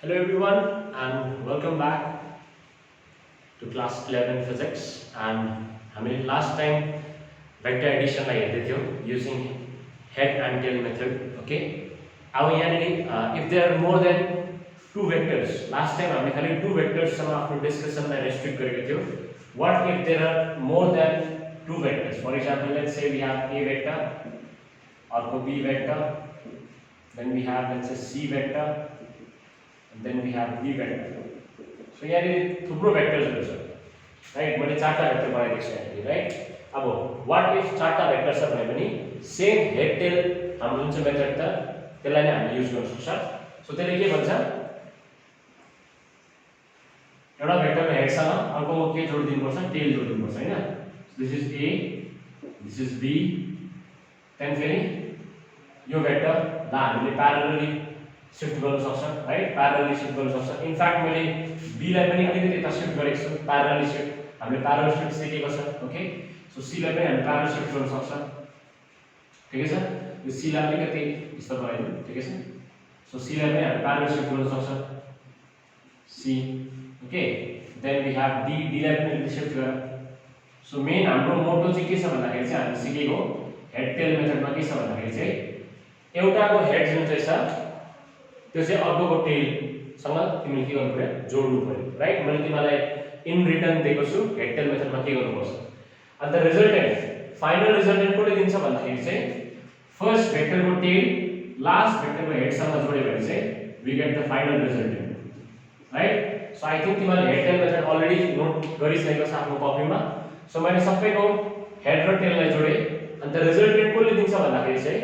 Hello everyone and welcome back to class 11 physics and हामीले last time vector addition लाई हेर्दै थियौ using head and tail method. Okay, अब यहाँनिर if there are more than two vectors, last time हामीले खाली two vectors सम्म आफ्नो discussion लाई restrict गरेको थियौ. What if there are more than two vectors? For example, let's say we have a vector, अर्को b vector, then we have let's say c vector, and then we have b vector. So यहाँनिर थुप्रो भेक्टर्सहरु छ, right? मैले चारटा vector बनाइदिएको छु यहाँनिर, right? अब what if चारटा vector छ भने पनि सेम हेड टेल हाम्रो जुन चाहिँ मेथड त त्यसलाई नै हामीले युज गर्न सक्छौं. सो त्यसले के भन्छ, एउटा भेक्टरमा हेडसँग अर्कोमा के जोडिदिनु पर्छ, टेल जोडिदिनु पर्छ हैन. This is a, this is b, then फेरि यो भेक्टर ला हामीले प्यारलली शिफ्ट गर्न सक्छौं, राइट? प्यारलली शिफ्ट गर्न सक्छौं. इनफ्याक्ट मैले b लाई पनि अलिकति यता शिफ्ट गरेको छु, प्यारलली शिफ्ट. हामीले प्यारलल शिफ्ट सिकेको छ, ओके? सो c लाई पनि हामी प्यारलल शिफ्ट गर्न सक्छौं. ठिकै छ? यो c लाई अलिकति यस्तो बनाइदिनु, ठिकै छ? सो c लाई पनि हामी प्यारलल शिफ्ट गर्न सक्छौं. c, okay? Then we have d, d लाई पनि शिफ्ट गर. सो मेन हाम्रो मोटो चाहिँ के छ भन्दाखेरि चाहिँ हामीले सिकेको हेड टेल मेथडमा के छ भन्दाखेरि चाहिँ एउटाको हेड जुन चाहिँ छ त्यो चाहिँ अर्कोको टेल सँग तिमीले के गर्नु पर्यो, जोड्नु पर्यो, राइट? मैले तिमीलाई इन रिटर्न दिएको छु हेड टेल मेथडमा के गर्नुपर्छ. अनि द रिजल्टेन्ट, फाइनल रिजल्टेन्ट कसले दिन्छ भन्दाखेरि चाहिँ फर्स्ट भेक्टरको टेल लास्ट भेक्टरको हेडसँग जोड्यो भने चाहिँ we get the final resultant, right? So I think तिमीले head tail method already note गरिसकेको छ आफ्नो कपीमा. सो मैले सबैको हेड र टेललाई जोडे अनि द रिजल्टेन्ट कसले दिन्छ भन्दाखेरि चाहिँ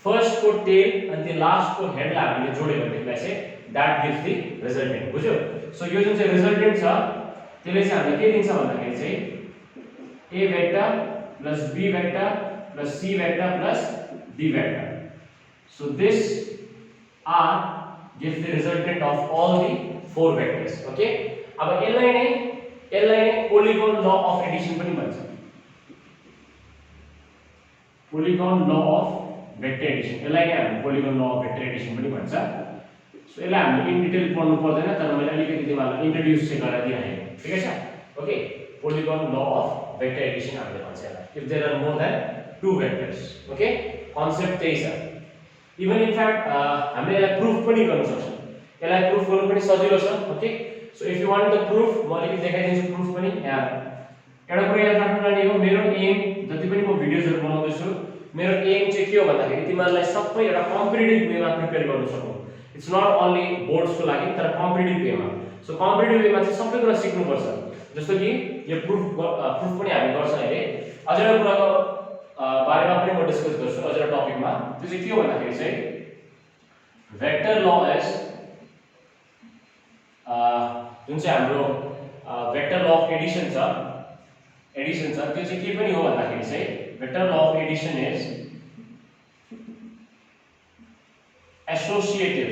फर्स्ट को टेल अनि त्यो लास्ट को हेडलाई हामीले जोड्यो भनेदेखिलाई चाहिँ दैट गिव्स द रिजल्टेन्ट. बुझ्यो? सो यो जुन चाहिँ रिजल्टेन्ट छ त्यसले चाहिँ हामीले के दिन्छ भन्दाखेरि चाहिँ a vector plus b vector plus c vector plus d vector. So this r gives the resultant of all the four vectors. Okay? अब यसलाई नै पोलिगन ल अफ एडिसन पनि भन्छ. Polygon law of vector Edison, यसलाई नै हामी polygon law of vector Edison पनि भन्छ. सो यसलाई हामीले इन डिटेल पढ्नु पर्दैन, तर मैले अलिकति तिमीलाई इन्ट्रोड्युस चाहिँ गराइदिएँ. ठिकै छ? Okay, polygon law of vector addition हामीले भन्छ यसलाई if there are more than two vectors. Okay, concept त्यही छ. इभन इनफ्याक्ट हामीले यसलाई प्रुफ पनि गर्न सक्छौं. यसलाई प्रुफ गर्नु पनि सजिलो छ. Okay, so if you want the proof म अलिकति देखाइदिन्छु प्रुफ पनि. यहाँ एउटा कुरा याद राख्नुपर्ने हो, मेरो एम जति पनि म भिडियोजहरु बनाउँदै छु मेरो एम चाहिँ के हो भन्दाखेरि तिमीलाई सबै एउटा कम्पिटिटिभ वेमा प्रिपेयर गर्न सकौ. इट्स नट ओन्ली बोर्ड्सको लागि तर कम्पिटिटिभ वेमा. सो कम्पिटिटिभ वेमा चाहिँ सबै कुरा सिक्नु पर्छ. जस्तो कि यो प्रुफ पनि हामी गर्छौं अहिले. अझ एउटा कुराको बारेमा पनि म डिस्कस गर्छु अझ एउटा टपिकमा. त्यो चाहिँ के हो भन्दाखेरि चाहिँ वेक्टर ल एज जुन चाहिँ हाम्रो वेक्टर ल अफ एडिसन छ, त्यो चाहिँ के पनि हो भन्दाखेरि चाहिँ vector law of Edison is associative.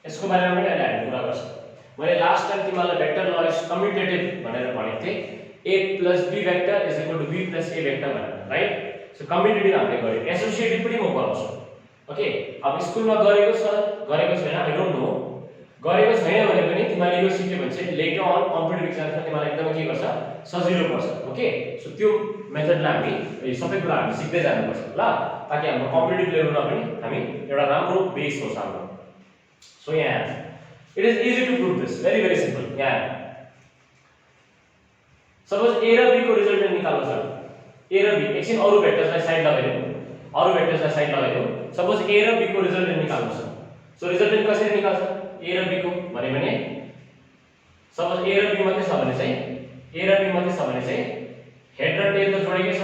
यसको बारेमा पनि अहिले हामी कुरा गर्छौं. मैले लास्ट टाइम तिमीलाई वेक्टर ल इज कम्युटेटिभ भनेर भनेको थिएँ. a plus b vector is equal to b plus a vector भनेर, राइट? सो कम्युटेटिभ हामीले गर्यौं. एसोसिएटिभ पनि म गराउँछु. ओके, अब स्कुलमा गरेको छैन, आई डोन्ट नो. गरेको छैन भने पनि तिमीले यो सिक्यो भने चाहिँ लेटर अन कम्पिटिटिभ एक्जाममा तिमीलाई एकदमै के गर्छ, सजिलो पर्छ. ओके, सो त्यो मेथडलाई हामी सबै कुरा हामी सिक्दै जानुपर्छ ल, ताकि हाम्रो कम्पिटिटिभ लेभलमा पनि हामी एउटा राम्रो बेस होस् हाम्रो. सो यहाँ it is easy to prove this, very very simple. यहाँ सपोज a र b को रिजल्टेन्ट निकाल्नु छ. a र b एकछिन अरु भेक्टर्सलाई साइड लगाइदिनु. सपोज a र b को रिजल्टेन्ट निकाल्नु छ. सो रिजल्टेन्ट कसरी निकाल्छ a र b को भने सपोज a र b मात्रै छ भने चाहिँ हेड र टेल त जोडेकै छ.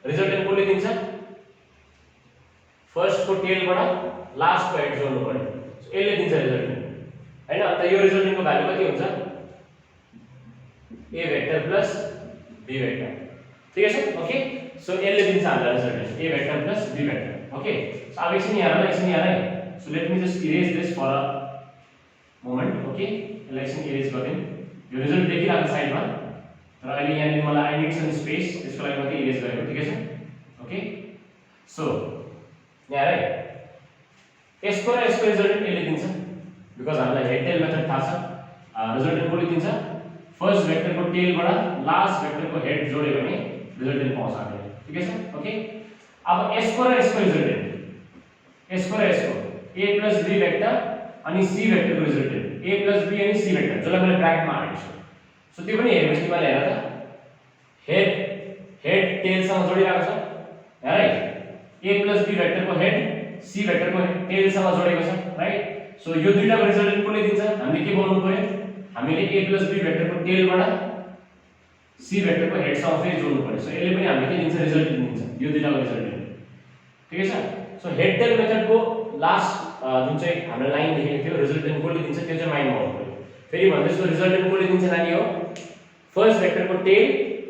रिजल्टेन्ट कसले दिन्छ, फर्स्ट को टेलबाट लास्ट को हेड जोड्नु पर्यो. सो यसले दिन्छ रिजल्टेन्ट हैन. त यो रिजल्टेन्टको भ्यालु कति हुन्छ, a vector plus b vector. ठीक छ? ओके, सो यसले दिन्छ हामीलाई resultant a vector plus b vector. Okay, so अब एकछिन यहाँ है. So let me just erase this for a moment. Okay, यसलाई erase गरिदिउँ. यो रिजल्ट देखिरहेको साइडमा, तर अहिले यहाँ मलाई आई निड सम स्पेस, त्यसको लागि मात्रै erase गरेको. ठिकै छ? ओके, सो यहाँ है यसको रिजल्ट यसले दिन्छ. बिकज हामीलाई हेड टेल मेथड थाहा छ रिजल्टेन्ट कसले दिन्छ फर्स्ट भेक्टरको टेलबाट लास्ट भेक्टरको हेड जोड्यो भने रिजल्टेन्ट पाउँछ हामीले ठिकै छ ओके अब यसको र यसको रिजल्टेन्ट यसको र यसको a plus b भेक्टर अनि c भेक्टरको रिजल्टेन्ट a plus b अनि c भेक्टर जसलाई मैले ब्र्याकेटमा हालेको छु सो त्यो पनि हेर्नुहोस् तिमीले हेर त हेड टेलसँग जोडिरहेको छ हेर है a plus b भेक्टरको हेड c भेक्टरको टेलसँग जोडेको छ राइट सो यो दुईटाको रिजल्टेन्ट कसले दिन्छ हामीले के बनाउनु पर्यो हामीले a plus b भेक्टरको टेलबाट c भेक्टरको हेडसँग फेरि जोड्नु पर्यो सो यसले पनि हामीले के दिन्छ रिजल्टेन्ट दिन्छ यो दुईटाको रिजल्टेन्ट ठिकै छ सो हेड टेल मेथडको लास्ट जुन चाहिँ हाम्रो लाइन लेखेको थियो रिजल्टेन्ट कसले दिन्छ त्यो चाहिँ माइन्डमा आउनु पर्यो फेरि भन्दैछु रिजल्टेन्ट कसले दिन्छ नानी हो फर्स्ट भेक्टरको tail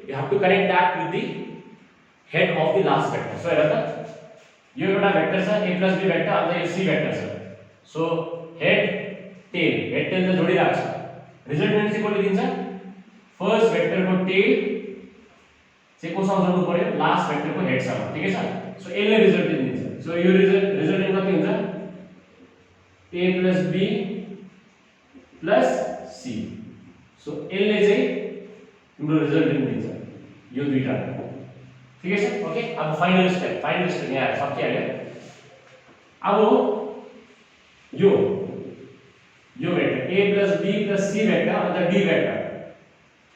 you have to connect that with the head of the last vector so हेर त यो एउटा भेक्टर छ a plus b भेक्टर अनि यो c भेक्टर छ सो हेड टेल त जोडिरहेको छ रिजल्टेन्ट चाहिँ कसले दिन्छ फर्स्ट भेक्टरको टेल चाहिँ कोसँग जोड्नु पर्यो लास्ट भेक्टरको हेडसँग ठिकै छ सो यसले रिजल्टेन्ट दिन्छ सो यो रिजल्टेन्ट कति हुन्छ a plus b plus c so यसले चाहिँ तिम्रो रिजल्टेन्ट दिन्छ यो दुईटा ठिकै छ ओके अब फाइनल स्टेप यहाँ सकिहाल्यो अब यो vector a plus b plus c vector अन्त d भेक्टर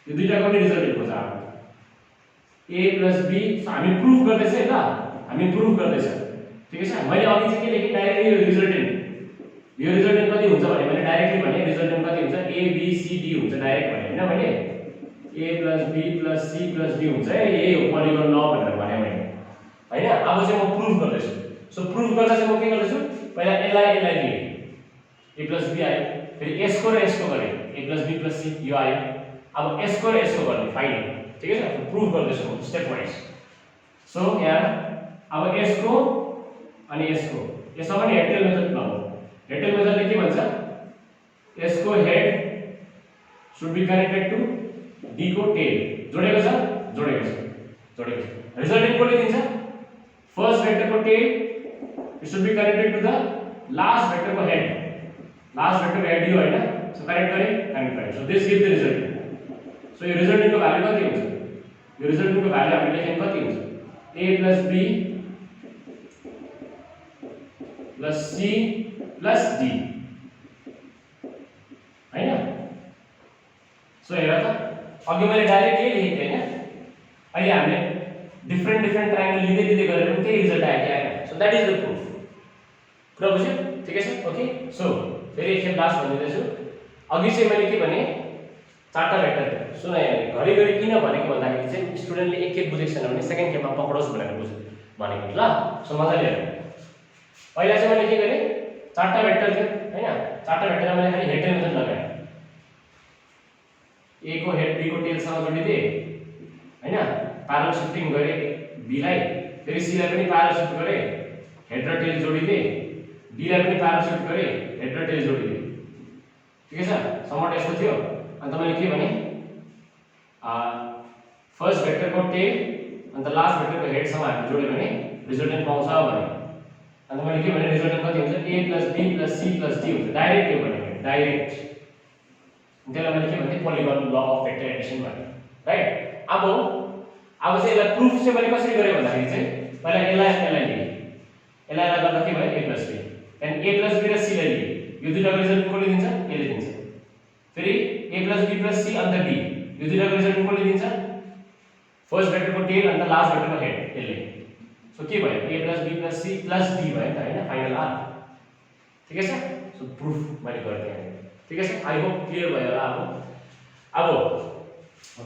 यो दुईटाको पनि रिजल्टेन्ट खोज अब a plus b हामी प्रुफ गर्दैछ है ल हामी प्रुफ गर्दैछ ठिकै छ मैले अघि चाहिँ के लेखेँ डाइरेक्टली यो रिजल्टेन्ट कति हुन्छ भने मैले डाइरेक्टली भने रिजल्टेन्ट कति हुन्छ a b c d हुन्छ डाइरेक्ट भने हैन मैले a plus b plus c plus d हुन्छ है यही हो पोलिगन ल भनेर भने मैले हैन अब चाहिँ म प्रुफ गर्दैछु सो प्रुफ गर्दा चाहिँ म के गर्दैछु पहिला यसलाई लिए a plus b आयो फेरि यसको र यसको गरे a plus b plus c यो आयो अब यसको र यसको गर्ने फाइनल ठिकै छ प्रुफ गर्दैछु म स्टेप वाइज सो यहाँ अब यसको अनि यसको यसमा पनि हेड टेल मेथड लगाऊ हेड टेल मेथडले के भन्छ यसको head should be connected to d को टेल जोडेको छ रिजल्टेन्ट कसले दिन्छ फर्स्ट भेक्टरको tail it should be connected to the last vector को हेड यो हैन सो कनेक्ट गरे so this give the resultant so यो रिजल्टेन्टको भ्यालु कति हुन्छ यो रिजल्टेन्टको भ्यालु हामीले लेख्यौं कति हुन्छ a plus b plus c plus d हैन सो हेर त अघि मैले डाइरेक्ट के लेखेँ हैन अहिले हामीले डिफरेन्ट ट्रायंगल लिँदै गरेर पनि त्यही रिजल्ट आयो कि आएन so that is the proof कुरा बुझ्यो ठिकै छ ओके सो फेरि एकखेप लास्ट भनिदिदैछु अघि चाहिँ मैले के भने चारटा भेक्टर थियो सुन यहाँ घरिघरि किन भनेको भन्दाखेरि चाहिँ स्टुडेन्टले एकखेप बुझेको छैन भने सेकेन्ड खेपमा पक्रोस् भनेर भनेको ल सो मजाले हेर पहिला चाहिँ मैले के गरे चारटा भेक्टर थियो हैन चारटा भेक्टरमा मैले खाली हेड टेल मेथड लगाएँ a को हेड b को टेल सँग जोडिदिए हैन प्यारलल शिफ्टिङ गरे b लाई फेरि c लाई पनि प्यारलल शिफ्ट गरे हेड र टेल जोडिदिए d लाई पनि प्यारलल शिफ्ट गरे हेड र टेल जोडिदिए ठिकै छ समट यस्तो थियो अनि मैले के भने फर्स्ट भेक्टरको टेल अन्त लास्ट भेक्टरको हेड सँग हामी जोड्यो भने रिजल्टेन्ट पाउँछ भने अनि मैले के भने रिजल्टेन्ट कति हुन्छ a plus b plus c plus d हुन्छ डाइरेक्ट यो भने डाइरेक्ट त्यसलाई मैले के भन्थे polygon law of vector Edison भने राइट अब चाहिँ यसलाई प्रुफ चाहिँ मैले कसरी गरे भन्दाखेरि चाहिँ पहिला यसलाई लिए यसलाई गर्दा के भयो a plus b then a plus b र c लाई लिए यो दुईटाको रिजल्ट कसले दिन्छ यसले दिन्छ फेरि a plus b plus c अन्त d यो दुईटाको रिजल्ट कसले दिन्छ फर्स्ट भेक्टरको टेल अन्त लास्ट भेक्टरको हेड यसले सो के भयो a plus b plus c plus d भयो त हैन फाइनल आर ठिकै छ सो प्रुफ मैले गरिदिएँ ठिकै छ आई होप क्लियर भयो होला अब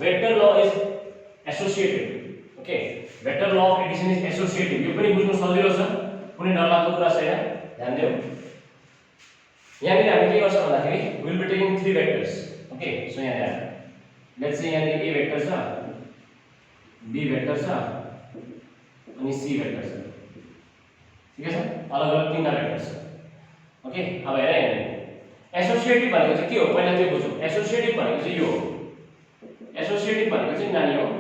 vector law is associated okay vector law of Edison is associated यो पनि बुझ्नु सजिलो छ कुनै डरलाग्दो कुरा छैन ध्यान दियौ यहाँनिर हामी के गर्छौं भन्दाखेरि will be taking three vectors okay so यहाँ हेर लेट्स से यहाँनिर a भेक्टर छ b भेक्टर छ अनि c भेक्टर छ ठिकै छ अलग अलग तीनटा भेक्टर छ ओके अब हेर यहाँ एसोसिएटिभ भनेको चाहिँ के हो पहिला त्यो बुझौं एसोसिएटिभ भनेको चाहिँ यो हो एसोसिएटिभ भनेको चाहिँ नानी हो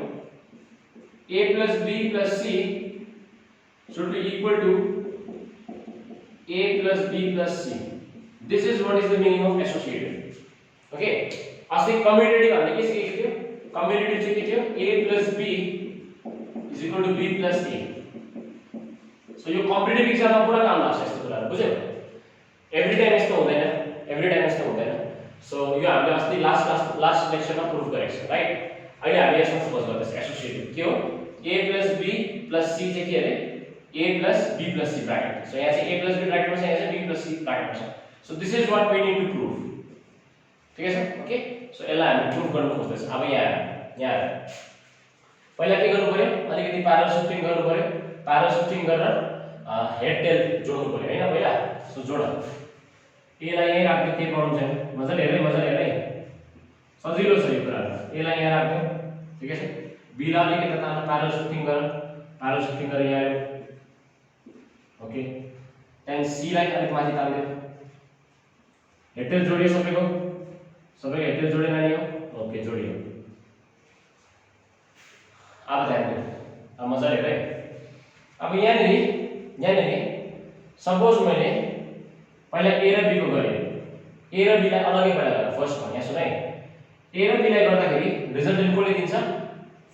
a plus b plus c should be equal to a plus b plus c this is what is the meaning of associated. Okay, अस्ति कम्युटेटिभ हामीले के सिकेको थियो? कम्युटेटिभ चाहिँ के थियो? a + b = b + a. So यो कम्पिटिटिभ एक्जाममा पुरा काम लाग्छ यस्तो कुराहरु, बुझ्यौ? एभ्री टाइम यस्तो हुँदैन, एभ्री टाइम यस्तो हुँदैन. सो यो हामीले अस्ति लास्ट लेक्चरमा प्रुफ गरेको छौं, राइट? अहिले हामी यसमा फोकस गर्दैछौं. एसोसिएटिभ के हो? a + b + c चाहिँ के अरे? a + b + c bracket. So यहाँ चाहिँ a + b ब्रैकेटमा छ, यहाँ चाहिँ b + c ब्रैकेटमा छ. So this is what we need to proof. ठीक छ? ओके, सो यसलाई हामी प्रुफ गर्न खोज्दैछौं. अब यहाँ पहिला के गर्नु पर्यो? अलिकति प्यारल शिफ्टिङ गर्नु पर्यो. प्यारल शिफ्टिङ गरेर हेड टेल जोड्नु पर्यो हैन पहिला. सो जोड. a लाई यही राख्दै के प्रब्लम छैन. मजाले हेर्दै सजिलो छ यो कुरा. a लाई यहाँ राख्दै. ठीक छ? b लाई अलिकति तान प्यारल शिफ्टिङ गरेर यहाँ आयो. ओके, त्यहाँदेखि c लाई अलिक माथि तान्दियो. हेड टेल जोडियो सबैको हेड टेल जोडे नानी हो. ओके, जोडियो. अब ध्यान दिनु. अब मजाले हेर है. अब यहाँनिर सपोज मैले पहिला a र b को गरेँ. a र b लाई अलगै पहिला गरेँ फर्स्टमा. यहाँ सुन है, a र b लाई गर्दाखेरि रिजल्टेन्ट कोले दिन्छ?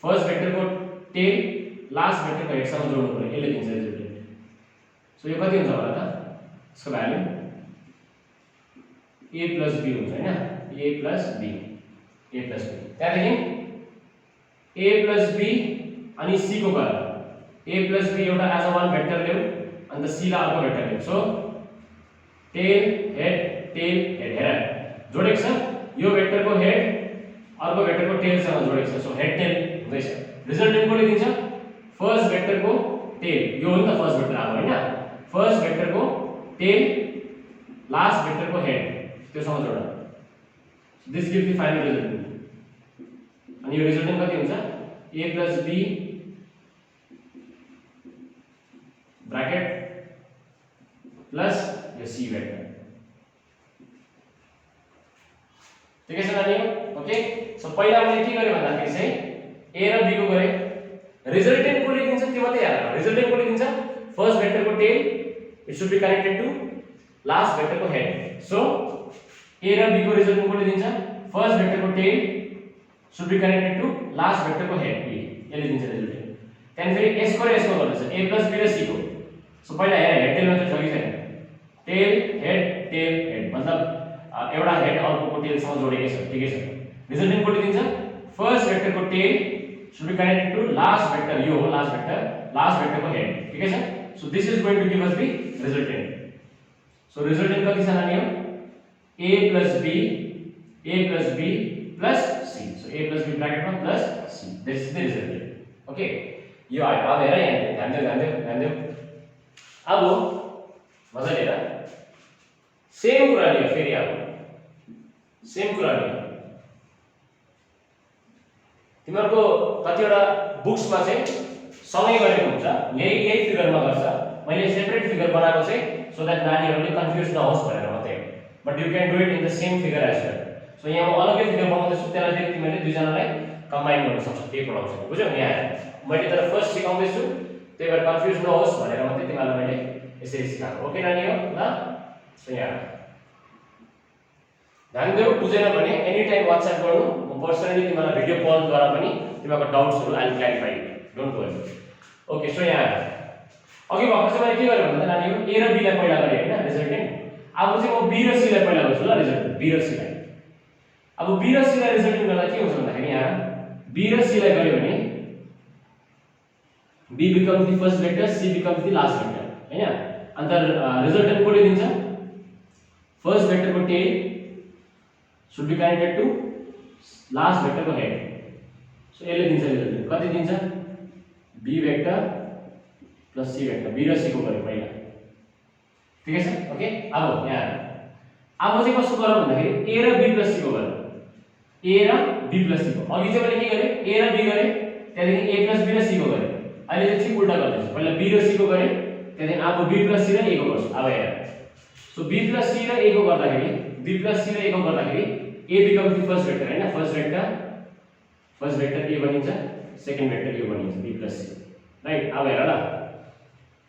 फर्स्ट भेक्टरको टेल लास्ट भेक्टरको हेडसँग जोड्नु पर्यो. यसले दिन्छ रिजल्टेन्ट. सो यो कति हुन्छ होला त? यसको भ्यालु a + b हुन्छ हैन? a + b. त्यहाँदेखि a + b अनि c को गर. a + b एउटा एज अ वान भेक्टर ल्याऊ अनि त c लाई अर्को भेक्टर ल्याऊ. सो टेल हेड हेर जोडेको छ. यो भेक्टरको हेड अर्को भेक्टरको टेलसँग जोडेको छ. सो हेड टेल हुँदैछ. रिजल्टेन्ट कोले दिन्छ? फर्स्ट भेक्टरको टेल. यो हो नि त फर्स्ट भेक्टर अब हैन? फर्स्ट भेक्टरको टेल लास्ट भेक्टरको हेड त्योसँग जोड. This give the final resultant. अनि यो रिजल्टेन्ट कति हुन्छ? a + b ब्रैकेट प्लस यो c वेक्टर. ठीक छ नानीहरु? ओके, सो पहिला मैले के गरे भन्दाखेरि चाहिँ a र b को गरे. रिजल्टेन्ट कोले दिन्छ त्यो मात्रै याद राख. रिजल्टेन्ट कोले दिन्छ? फर्स्ट भेक्टरको tail it should be connected to last भेक्टरको हेड. सो a र b को रिजल्टेन्ट कोले दिन्छ? फर्स्ट भेक्टरको tail should be connected to last vector को head b. यसले दिन्छ रिजल्टेन्ट. त्यहाँदेखि फेरि यसको र यसको गर्दैछ a + b र c को. सो पहिला हेड टेल मेथड छ कि छैन? टेल हेड मतलब एउटा हेड अर्कोको टेलसँग जोडेकै छ. ठिकै छ? रिजल्टेन्ट कोले दिन्छ? फर्स्ट भेक्टरको tail should be connected to last vector. यो हो लास्ट भेक्टरको हेड. ठिकै छ? So this is going to give us the resultant. So resultant कति छ नानी हो? a + b plus c. So a plus b bracket में plus c. This is the result. Okay. यो आयो. अब हेर यहाँ ध्यान दे. अब मजाले हेर. सेम कुरा लियो फेरि. अब सेम कुरा लियो. तिमीहरुको कतिवटा बुक्समा चाहिँ सँगै गरेको हुन्छ. यही फिगरमा गर्छ. मैले सेपरेट फिगर बनाएको चाहिँ सो दैट नानीहरुले कन्फ्युज नहोस् भनेर मात्रै हो. But you can do it in the same figure as well. So यहाँ म अलग्गै फिगर बनाउँदैछु. त्यसलाई फेरि तिमीले दुई जनालाई कम्बाइन गर्न सक्छौ. के पढाउँछु बुझ्यौ? यहाँ मैले तर फर्स्ट सिकाउँदैछु, त्यही भएर कन्फ्युज नहोस् भनेर मात्रै तिमीलाई मैले यसरी सिकाएको. ओके नानी हो? ल सो यहाँ ध्यान देऊ. बुझेन भने एनी टाइम WhatsApp गर्नु. म पर्सनली तिमीलाई भिडियो कलद्वारा पनि तिमीको डाउट्सहरु I will clarify. Don't worry. Okay, so यहाँ अघि भएको चाहिँ मैले के गरे भन्दा नानी हो a र b लाई पहिला गरे हैन रिजल्टेन्ट. अब चाहिँ म b र c लाई पहिला गर्छु ल रिजल्टेन्ट. b र c लाई. अब b र c लाई रिजल्टेन्ट गर्दा के हुन्छ भन्दाखेरि यहाँ b र c लाई गर्यो भने b becomes the first vector, c becomes the last vector हैन. अन्त रिजल्टेन्ट कोले दिन्छ? फर्स्ट भेक्टरको tail should be connected to last vector को head. सो यसले दिन्छ रिजल्टेन्ट. कति दिन्छ? b vector plus c vector. b र c को गरे पहिला. ठीक छ? ओके, अब यहाँ अब चाहिँ कसो गरौँ भन्दाखेरि a र b प्लस c को गरौँ. a र b प्लस c को. अघि चाहिँ मैले के गरे? a र b गरे, त्यहाँदेखि a प्लस b र c को गरे. अहिले चाहिँ ठिक उल्टा गर्दैछु. पहिला b र c को गरे, त्यहाँदेखि अब b प्लस c र a को गर्छु. अब हेर. सो b प्लस c र a को गर्दाखेरि b प्लस c र a को गर्दाखेरि a becomes the first vector हैन. फर्स्ट भेक्टर a बनिन्छ, सेकेन्ड भेक्टर u बनिन्छ b प्लस c. राइट? अब हेर ल.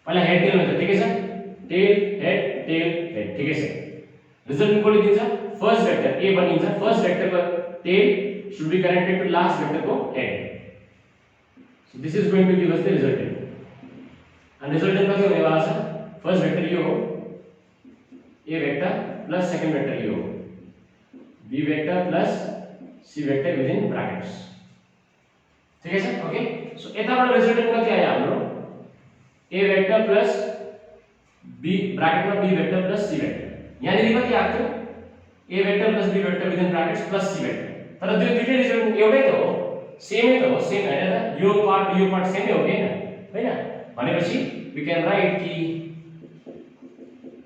पहिला हेड टेल मेथड. ठिकै छ? Tail head. ठिकै छ? रिजल्टेन्ट कसले दिन्छ फर्स्ट वेक्टर a बनिन्छ फर्स्ट वेक्टरको tail should be connected to last vector को head. So this is going to give us the resultant. And resultant का क्या होने वाला है? First vector ये हो a vector plus second vector ये हो b vector plus c vector within brackets. ठीक है सर? Okay. So इतना बड़ा resultant का क्या है हाम्रो? a vector plus b bracket में b vector plus c vector. यानी लिखा क्या आते a vector plus b vector within brackets plus c vector. तर त्यो दुईटै रिजल्ट एउटै त हो सेमै त हो सेम हैन त यो पार्ट सेमै हो हैन हैन भनेपछि we can write कि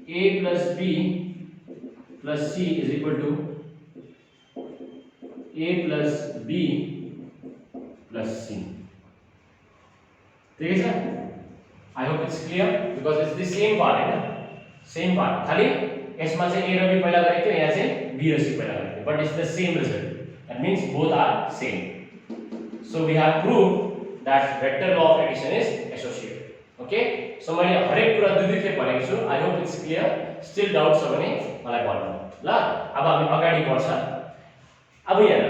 a plus b plus c is equal to a plus b plus c. ठीक है sir I hope it's clear because it's the same part हैन सेम पार्ट खाली यसमा चाहिँ a र b पहिला गरेको थियो यहाँ चाहिँ b र c पहिला गरेको थियो but it's the same result. That means both are same. So we have proved that vector law of addition is associated. Okay? So मैले हरेक कुरा दुई खेप भनेको छु. I hope it's clear. Still doubts छ भने मलाई भन्नु. ल अब हामी अगाडि बढ्छ. अब यहाँ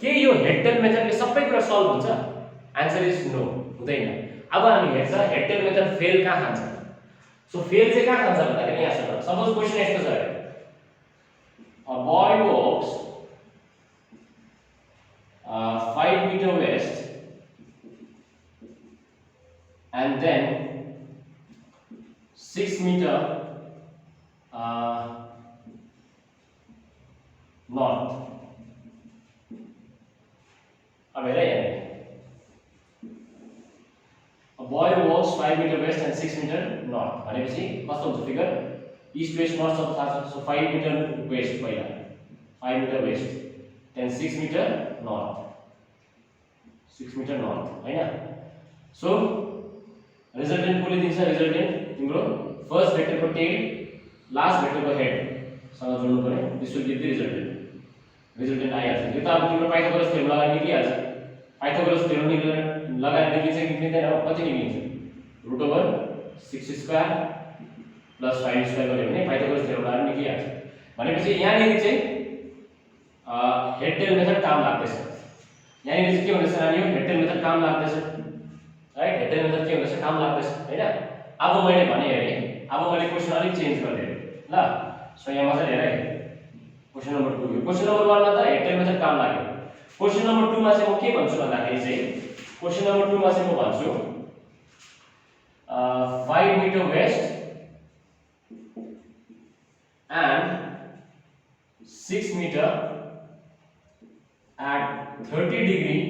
के यो हेडटेल मेथडले सबै कुरा सल्भ हुन्छ? Answer is no. हुँदैन. अब हामी हेर्छ हेडटेल मेथड फेल कहाँ खान्छ? सो फेल चाहिँ कहाँ खान्छ भन्दाखेरि यहाँ छ. सपोज क्वेशन यस्तो छ. A boy walks 5 meter west and then 6 meter north. अब हेर यहाँ a boy walks 5 meter west and 6 meter north भनेपछि कस्तो हुन्छ फिगर ईस्ट वेस्ट नर्थ सब थाहा छ. सो 5 meter west पहिला 5 meter west then 6 meter north 6 meter north हैन. सो रिजल्टेन्ट कसले दिन्छ रिजल्टेन्ट तिम्रो फर्स्ट वेक्टर को टेल लास्ट वेक्टर को हेड सँग जोड्नु पर्यो. This will give the resultant आइहाल्छ. यो त अब तिम्रो पाइथागोरस थ्योरम लगाएर निक्लिहाल्छ. पाइथागोरस थ्योरम लगाएर निक्लिन्छ कि निक्लिँदैन कति निक्लिन्छ √6 स्क्वायर प्लस 5 स्क्वायर गऱ्यो भने पाइथागोरस थ्योरम लगाएर निक्लिहाल्छ. भनेपछि यहाँनिर चाहिँ हेडटेल मेथड काम लाग्दैछ. यहाँनिर चाहिँ के हुँदैछ नानी हेडटेल मेथड काम लाग्दैछ राइट. हेडटेल मेथड के हुँदैछ काम लाग्दैछ हैन. अब मैले भने हेरे अब मैले क्वेशन अलिक चेन्ज गरिदिए ल. सो यहाँ मजाले हेर क्वेशन नम्बर 2 यो क्वेशन नम्बर 1 मा त हेडटेल मेथड काम लाग्यो. क्वेशन नम्बर 2 मा चाहिँ म के भन्छु भन्दाखेरि चाहिँ क्वेशन नम्बर 2 मा चाहिँ म भन्छु 5 meter west and 6 meter at 30 degree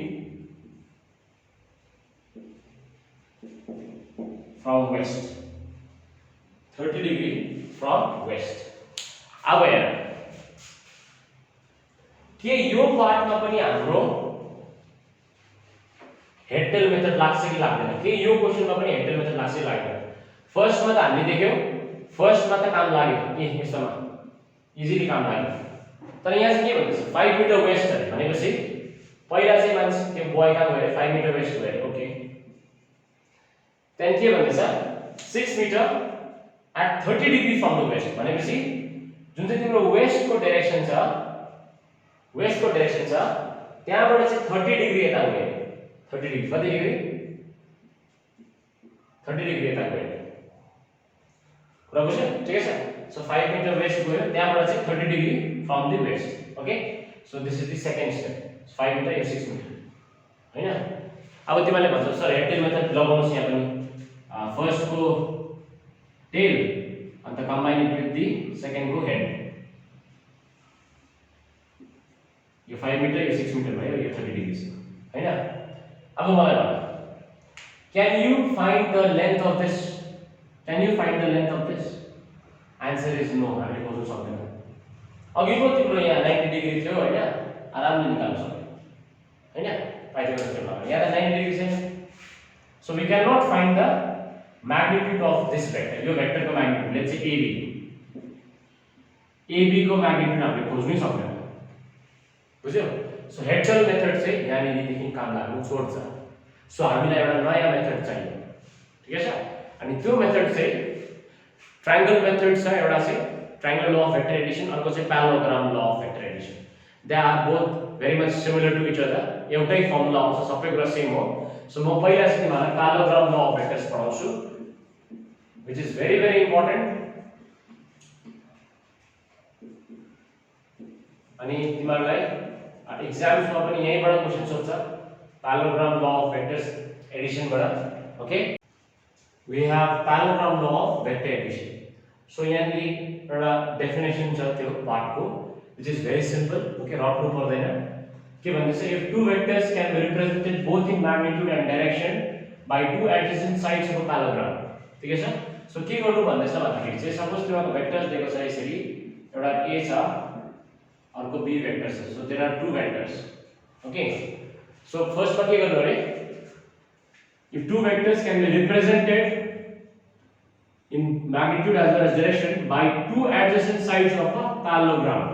from west. 30 degree from west. अब हेर के यो पार्टमा पनि हाम्रो हेडटेल मेथड लाग्छ कि लाग्दैन? के यो क्वेशनमा पनि हेडटेल मेथड लाग्छ कि लाग्दैन? फर्स्टमा त हामीले देख्यौ फर्स्टमा त काम लाग्यो यसमा इजिली काम लाग्यो. तर यहाँ चाहिँ के भन्दैछ 5 मिटर वेस्ट भनेपछि पहिला चाहिँ मान्छे त्यो बोय कहाँ गयो 5 मिटर वेस्ट गयो. ओके त्यहाँदेखि के भन्दैछ 6 metre at 30 degree from the west भनेपछि जुन चाहिँ तिम्रो वेस्टको डाइरेक्सन छ त्यहाँबाट चाहिँ 30 डिग्री यता गयो. 30 डिग्री कति डिग्री 30 डिग्री यता गयो. कुरा बुझ्यो? ठिकै छ. सो 5 मिटर वेस्ट गयो त्यहाँबाट चाहिँ 30 degree from the west. Okay so this is the second step 5 metre या 6 मिटर हैन. अब तिमीले भन्छौ सर हेडटेल मेथड लगाउनुस् यहाँ पनि फर्स्ट को टेल अन्त combine it with the second को हेड. यो 5 मिटर या 6 मिटर भयो यो 30 डिग्री हैन. अब मलाई भन can you find the length of this? Answer is no. हामीले खोज्न सक्दैन. अघिको तिम्रो यहाँ 90 डिग्री थियो हैन आरामले निकाल्न सक्यो हैन पाइथागोरस थ्योरम यहाँ त 90 डिग्री छैन. So we cannot find the magnitude of this vector. यो वेक्टर को magnitude let's say AB को magnitude हामीले खोज्नै सक्दैन. बुझ्यो? सो हेडटेल मेथड चाहिँ यहाँनिर देखि काम लाग्नु छोड्छ. सो हामीलाई एउटा नयाँ मेथड चाहियो. ठिकै छ. अनि त्यो मेथड चाहिँ ट्रायंगल मेथड छ एउटा चाहिँ triangular law of vector addition, अर्को चाहिँ parallelogram law of vector addition. They are both very much similar to each other. एउटै फर्मुला आउँछ, सबै कुरा सेम हो. सो म पहिला चाहिँ तिमीलाई parallelogram law of vectors पढाउँछु, which is very very important. अनि तिमीलाई एक्जाम्स मा पनि यहीबाट क्वेशन सोध्छ, parallelogram law of vectors addition बाट. Okay, we have parallelogram law of vector addition. So यहाँ एउटा डेफिनेसन छ त्यो पार्टको, which is very simple. Okay, रट्नु पर्दैन. के भन्दैछ, if two vectors can be represented both in magnitude and direction by two adjacent sides of a parallelogram. ठीक छ. सो के गर्नु भन्दैछ भन्दाखेरि चाहिँ सपोज तिमीको भेक्टर्स दिएको छ यसरी, एउटा a छ अर्को b भेक्टर छ. So there are two vectors. Okay, so first मा के गर्नु रे, if two vectors can be represented in magnitude as well as direction by two adjacent sides of a parallelogram.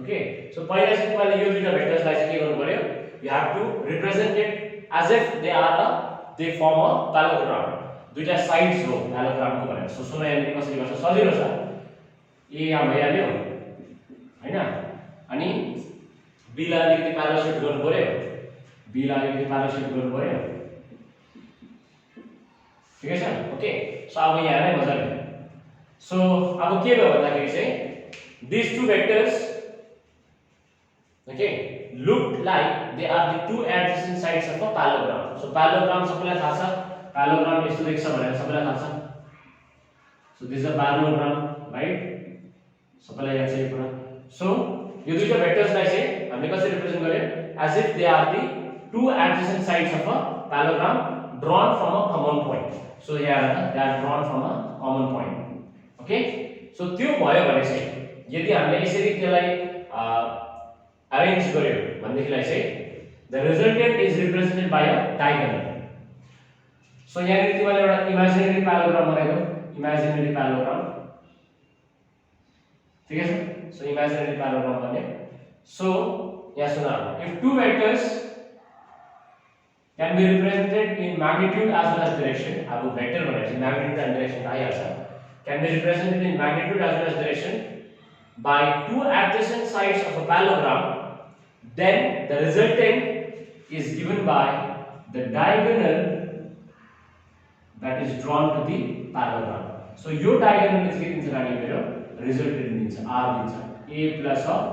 Okay, so पहिला चाहिँ तिमीले यो दुईटा भेक्टर्सलाई चाहिँ के गर्नु पर्यो, you have to represent it as if they form a parallelogram. दुईटा साइड्स हो parallelogram को भनेर. सो सुन यहाँ कसरी गर्छ, सजिलो छ. a यहाँ भइहाल्यो हैन, अनि b लाई अलिकति प्यारल सेट गर्नु पर्यो, b लाई अलिकति प्यारल सेट गर्नु पर्यो. ठीक है. ओके, सो अब यहाँ नै मजाले. सो अब के भयो भन्दाखेरि चाहिँ these two vectors, okay, look like they are the two adjacent sides of a parallelogram. So parallelogram सबैलाई थाहा छ, parallelogram यस्तो देख्छ भनेर सबैलाई थाहा छ. So this is a parallelogram, right? सबैलाई याद छ यो कुरा. So यो दुईटा भेक्टर्सलाई चाहिँ हामीले कसरी रिप्रेजेन्ट गर्यौं, as if they are the two adjacent sides of a parallelogram drawn from a common point. So here they are drawn from a common point. Okay, so त्यो भयो भने चाहिँ यदि हामीले यसरी त्यसलाई अरेन्ज गर्यो भनेदेखिलाई चाहिँ the resultant is represented by a diagonal. So यहाँ तिमीले एउटा imaginary parallelogram बनाइदियौ, imaginary parallelogram. ठीक है. So imaginary parallelogram बन्यो. So यहाँ सुन, if two vectors can be represented in magnitude as well as direction. अब vector भनेपछि magnitude and direction आइहाल्छ. Can be represented in magnitude as well as direction by two adjacent sides of a parallelogram, then the resultant is given by the diagonal that is drawn to the parallelogram. So your diagonal is given to resultant means r means a plus of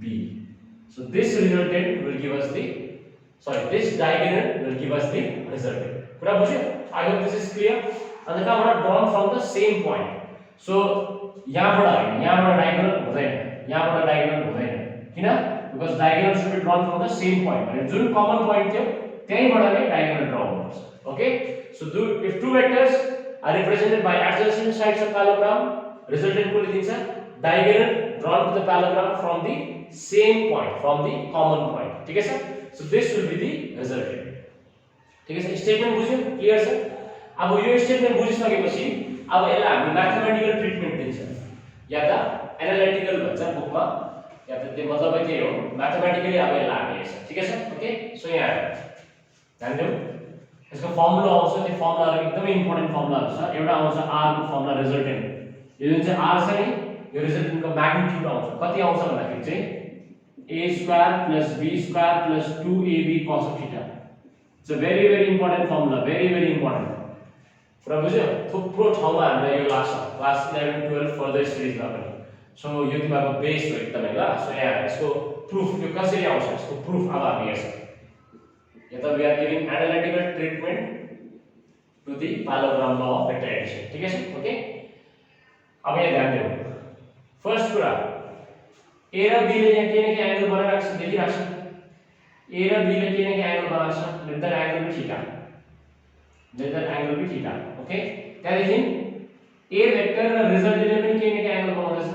b. So this resultant will give us the, this diagonal will give us the resultant. पूरा बुझ्यो? I hope this is clear. And the are drawn from the same point. So यहाँबाट diagonal हुँदैन, यहाँबाट diagonal हुँदैन. किन? Because diagonal should be drawn from the same point. भने जुन common point थियो त्यहीबाट नै diagonal draw गर्नुपर्छ. Okay? So if two vectors are represented by adjacent sides of parallelogram, resultant को लेखिन्छ diagonal drawn to the parallelogram from the same point, from the common point. ठीक है sir? So this will be the resultant. ठीक है sir? Statement बुझ्यो? Clear छ? अब यो स्टेटमेन्ट बुझिसकेपछि अब यसलाई हामी म्याथमेटिकल ट्रिटमेन्ट दिन्छ, या त एनालिटिकल भन्छ बुकमा, या त त्यो मतलबै त्यही हो, म्याथमेटिकली अब यसलाई हामी हेर्छ. ठीक है? ओके, सो यहाँ ध्यान दियौ, यसको फर्मुला आउँछ, त्यो फर्मुलाहरु एकदमै इम्पोर्टेन्ट फर्मुलाहरु छ. एउटा आउँछ r को फर्मुला रिजल्टेन्ट, यो जुन चाहिँ r छ नि, यो रिजल्टेन्टको म्याग्निट्युड आउँछ. कति आउँछ भन्दाखेरि चाहिँ a² + b² + 2ab cos θ. It's a very important formula, very important. पुरा बुझ्यो? थुप्रो ठाउँमा हामीलाई यो लाग्छ, क्लास 11 12 फर्दर स्टडीजमा पनि. सो यो तिमीको बेस हो एकदमै ल. सो यहाँ यसको प्रुफ यो कसरी आउँछ, यसको प्रुफ अब हामी हेर्छौं. या त we are giving analytical treatment to the parallelogram law of vector addition. ठीक है? ओके, अब यहाँ ध्यान दिनु. फर्स्ट कुरा, a र b ले यहाँ के न के एंगल बनाइराख्छ, देखिराख्छ. a र b ले के न के एंगल बनाउँछ, let the angle be theta, let that angle be theta. Okay, त्यहाँदेखि a वेक्टर र रिजल्टेन्टले पनि के न के एंगल बनाउँदैछ,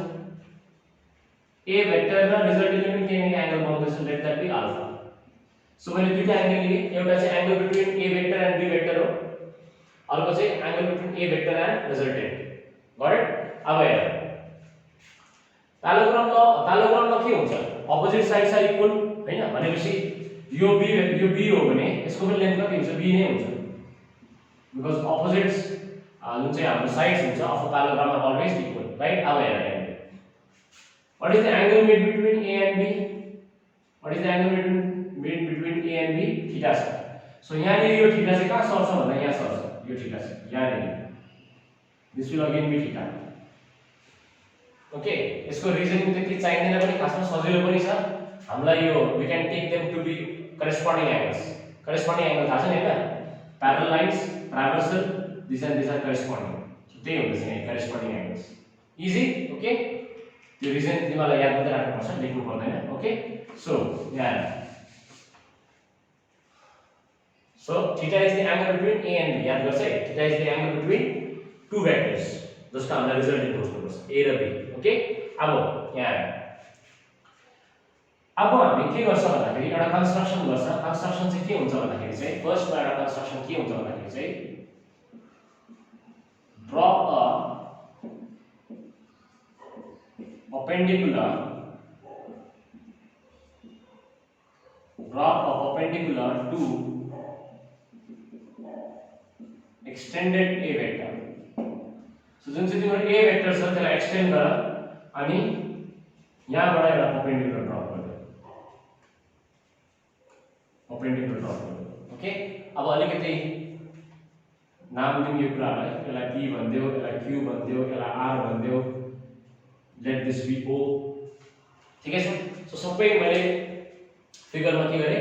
a वेक्टर र रिजल्टेन्टले पनि के न के एंगल बनाउँदैछ, let that be alpha. So मैले दुईटा एंगल लिए, एउटा चाहिँ angle between a vector and b vector हो, अर्को चाहिँ angle between a vector and resultant. Got it? अब हेर, प्यारालेलोग्राममा के हुन्छ, अपोजिट साइड्स आर इक्वल हैन भनेपछि यो b हो भने यसको पनि लेन्थ कति हुन्छ, b नै हुन्छ. Because opposites जुन चाहिँ हाम्रो साइड्स हुन्छ of parallelogram are always equal, right? अब हेर What is the angle made between A and B? What is the angle made between A and B? Theta छ. So यहाँ नि यो थीटा चाहिँ कहाँ सर्छ भन्दा यहाँ सर्छ. यो थीटा छ यहाँ नि. This will again be theta. Okay, यसको रिजनिङ त्यति चाहिँदैन पनि, खासमा सजिलो पनि छ हामीलाई यो. We can take them to be corresponding angles. Corresponding angle थाहा छ नि हैन? Parallel lines, traversal, these are corresponding. So त्यही हुन्छ चाहिँ corresponding angles. Easy, okay? त्यो रिजन तिमीलाई याद मात्रै राख्नुपर्छ, लेख्नु पर्दैन. ओके, सो यहाँ so theta is the angle between A and B. याद गर्छ है, theta is the angle between two vectors जसको हामीलाई रिजल्ट निकाल्नुपर्छ A र B. ओके, अब यहाँ अब हामी के गर्छ भन्दाखेरि एउटा कन्स्ट्रक्सन गर्छ. कन्स्ट्रक्सन चाहिँ के हुन्छ भन्दाखेरि चाहिँ फर्स्टमा एउटा कन्स्ट्रक्सन के हुन्छ भन्दाखेरि चाहिँ draw a perpendicular to extended A vector. So जुन चाहिँ तिम्रो A vector छ त्यसलाई एक्सटेन्ड गर अनि यहाँबाट एउटा perpendicular ड्रा गर्नु. perpendicular ड्रा गर्नु. ओके, अब अलिकति नाम दिउँ यो कुरालाई. यसलाई P भन्दियो, यसलाई Q भन्दियो, यसलाई R भन्दियो. Let this be O. ठीक है सर. सो सबै मैले फिगरमा के गरे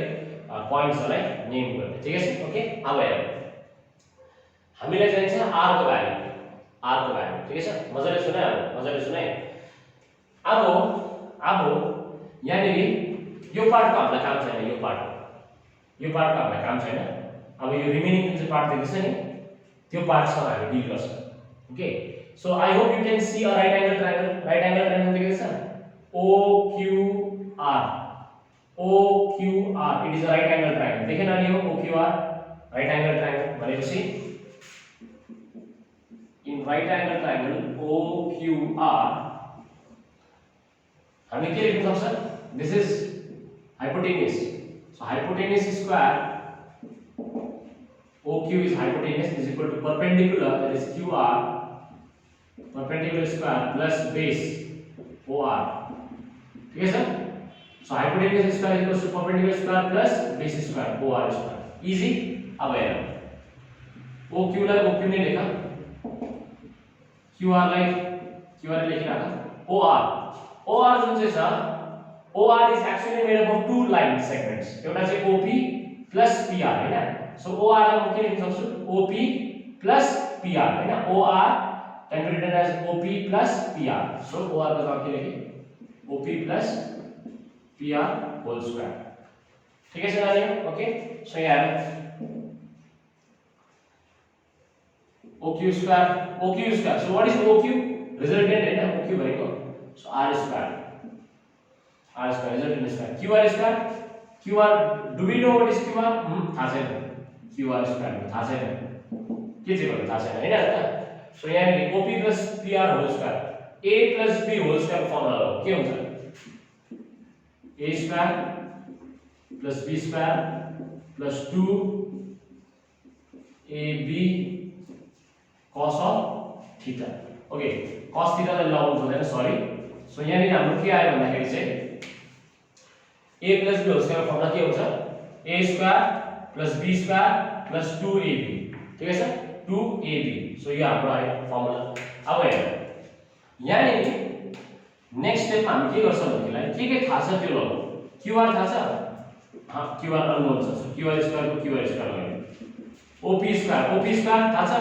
पॉइंट्सहरुलाई नेम गर्ने. ठीक है सर. ओके, अब हेरौँ हामीलाई चाहिन्छ R को भ्यालु. R को भ्यालु. ठीक है सर. मजाले सुनाए, मजाले सुनाए. अब यहाँ नि यो पार्टको हामीलाई काम छैन. यो पार्टको हामीलाई काम छैन. अब यो रिमेनिङ जुन चाहिँ पार्ट देखिन्छ नि त्यो पार्टसँग हामी डिल गर्छौं. Okay, so I hope you can see a right angle triangle. Right angle triangle देखिन्छ OQR. OQR, it is a right angle triangle. देखेन नि यो OQR right angle triangle भनेपछि in right angle triangle OQR हामी के लेख्न सक्छ? This is hypotenuse. So hypotenuse square OQ is hypotenuse is equal to perpendicular, that is QR, perpendicular square plus base OR. ठीक है sir. So hypotenuse square equals to perpendicular square plus base square OR square. Easy. अब हेर OQ लाई OQ ने लेखा, QR लाई QR लेखिराख. OR जुन चाहिँ छ OR is actually made up of two line segments. एउटा चाहिँ OP plus PR हैन. So OR लाई म के लेख्न सक्छु? OP plus PR हैन. OR can be written as OP plus PR. So OR का जवाब के लेखें? OP plus PR whole square. ठीक है सर नानी? ओके. So यार OQ square. So what is OQ? Resultant है ना OQ भनेको. So R square resultant square. QR square. Do we know what is QR? थाहा छैन. QR square थाहा छैन. के चाहिँ भन्नु थाहा छैन हैन त. So यहाँ OP plus PR whole square, A plus B whole square formula हो. के हुन्छ? A square plus B square plus 2 AB cos of theta. Okay, cos theta लाई लगाउनु पर्दैन, सरी. सो यहाँ नि हाम्रो के आयो भन्दाखेरि चाहिँ A plus B whole square formula के हुन्छ? A square plus B square plus 2AB. ठीक है सर? 2AB. So ये हाम्रो आयो फर्मुला. अब हेर यहाँ नि नेक्स्ट स्टेपमा हामी के गर्छौं भन्दाखेरि के थाहा छ त्यो लगाऊ. QR थाहा छ? QR अननोन छ. सो QR स्क्वायर को QR स्क्वायर लगाऊ. OP स्क्वायर थाहा छ?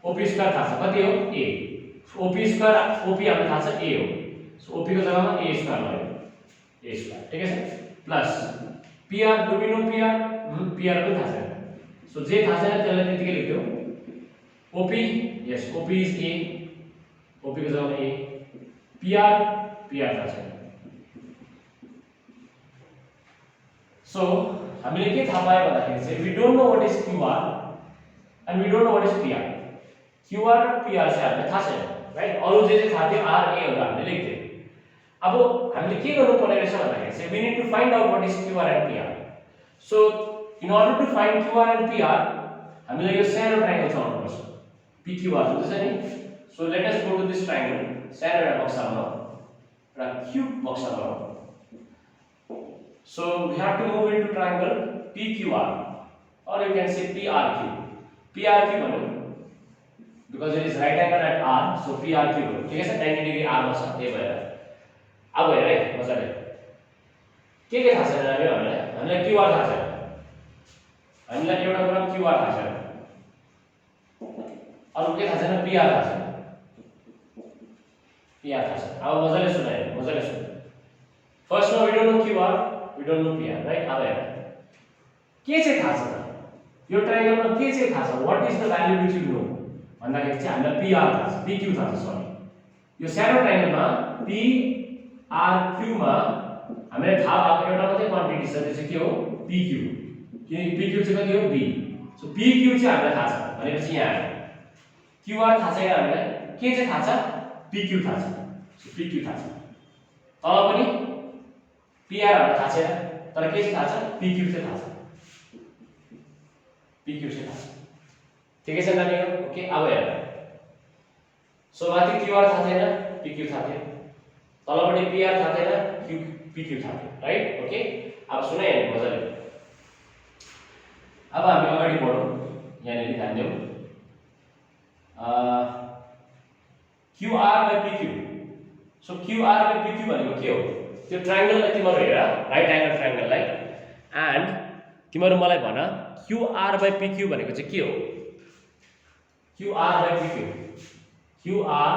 OP स्क्वायर थाहा छ. कति हो? A. OP स्क्वायर OP हामीलाई थाहा छ A हो. सो OP को जग्गामा A स्क्वायर लगाऊ. A square. ठीक है sir? Plus PR, do we know PR? PR पनि थाहा छैन. सो जे थाहा छैन त्यसलाई त्यतिकै लेख्दियौ. OP, yes, OP is A. OP को जग्गामा A. PR थाहा छैन. So हामीले के थाहा पायो भन्दाखेरि चाहिँ we don't know what is QR and we don't know what is PR. QR र PR चाहिँ हामीलाई थाहा छैन, राइट? अरु जे थाहा थियो R A हरू हामीले लेख्थ्यौ. अब हामीले के गर्नु पर्ने रहेछ भन्दाखेरि चाहिँ we need to find out what is QR and PR. So in order to find QR and PR हामीलाई यो सानो ट्रायंगल चलाउनु पर्छ. PQR जुन चाहिँ छ नि. So let us go to this triangle. सानो एउटा बक्सा बनाऊ. एउटा क्यूब बक्सा गरौँ. So we have to move into triangle PQR, or you can say PRQ. PRQ भन्नु because it is right angle at R, so PRQ हो. ठिक छ, 90 degree R मा छ, त्यही भएर. अब हेर है मजाले. के थाहा छैन हामीलाई QR थाहा छैन. हामीलाई एउटा कुरा QR थाहा छैन. अरु के थाहा छैन, PR थाहा छैन. PR थाहा छैन. अब मजाले सुन है, मजाले सुन. First one we don't know QR, we don't know PR, right? अब हेर. के चाहिँ थाहा छ त? यो ट्रायंगलमा के चाहिँ थाहा छ? What is the value which you know? भन्दाखेरि चाहिँ हामीलाई PR थाहा छ, PQ थाहा छ, सरी. यो सानो ट्रायंगलमा PRQ मा हामीलाई थाहा भएको एउटा मात्रै क्वान्टिटी छ, त्यो चाहिँ के हो? PQ. किनकि PQ चाहिँ कति हो? B. सो PQ चाहिँ हामीलाई थाहा छ. भनेपछि यहाँ आयो. QR थाहा छैन हामीलाई. के चाहिँ थाहा छ? PQ थाहा छ. सो PQ थाहा छ. तल पनि PR हामीलाई थाहा छैन, तर के चाहिँ थाहा छ? PQ चाहिँ थाहा छ. PQ चाहिँ थाहा छ. ठिकै छ नानीहरु? ओके, अब हेर. सो माथि QR थाहा छैन, PQ थाहा थियो. तलपट्टि PR थाहा छैन, PQ थाहा थियो, राइट? ओके, अब सुन है मजाले. अब हामी अगाडि बढौं. यहाँनिर ध्यान देऊ. QR by PQ. So QR by PQ भनेको के हो? त्यो ट्रायंगललाई तिम्रो हेर, राइट एंगल ट्रायंगललाई, एन्ड तिम्रो मलाई भन QR by PQ भनेको चाहिँ के हो? QR by PQ. QR